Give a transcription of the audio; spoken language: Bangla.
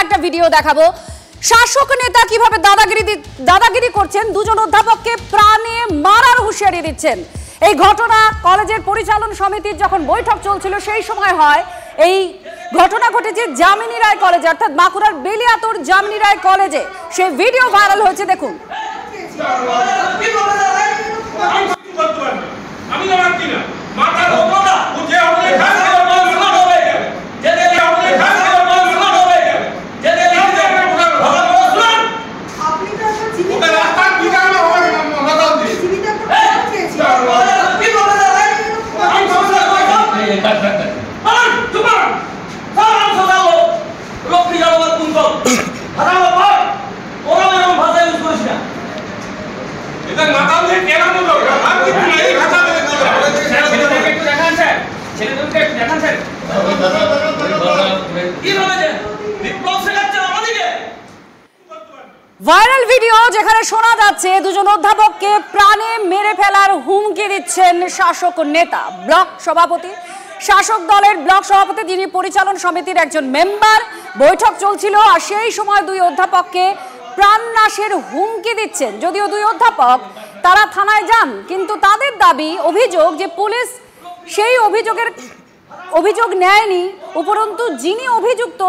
একটা ভিডিও দেখাবো। শাসক নেতা কিভাবে দাদাগিরি করছেন, দুজন অধ্যাপককে প্রাণে মারার হুঁশিয়ারি দিচ্ছেন। এই ঘটনা কলেজের পরিচালন সমিতির যখন বৈঠক চলছিল সেই সময় হয়। এই ঘটনা ঘটেছে যামিনী রায় কলেজে, অর্থাৎ বাঁকুড়ার বেলিয়াতোর যামিনী রায় কলেজে। সেই ভিডিও ভাইরাল হয়েছে, দেখুন। ভাইরাল ভিডিও যেখানে শোনা যাচ্ছে দুজন অধ্যাপককে প্রাণে মেরে ফেলার হুমকি দিচ্ছেন শাসক নেতা, ব্লক সভাপতি। শাসক দলের ব্লক সভাপতি, যিনি পরিচালন সমিতির একজন মেম্বার। বৈঠক চলছিল আর সেই সময় দুই অধ্যাপককে প্রাণনাশের হুমকি দিচ্ছেন। যদিও দুই অধ্যাপক তারা থানায় যান, কিন্তু তাদের দাবি, অভিযোগ যে পুলিশ সেই অভিযোগ নেয়নি। উপরন্তু যিনি অভিযুক্ত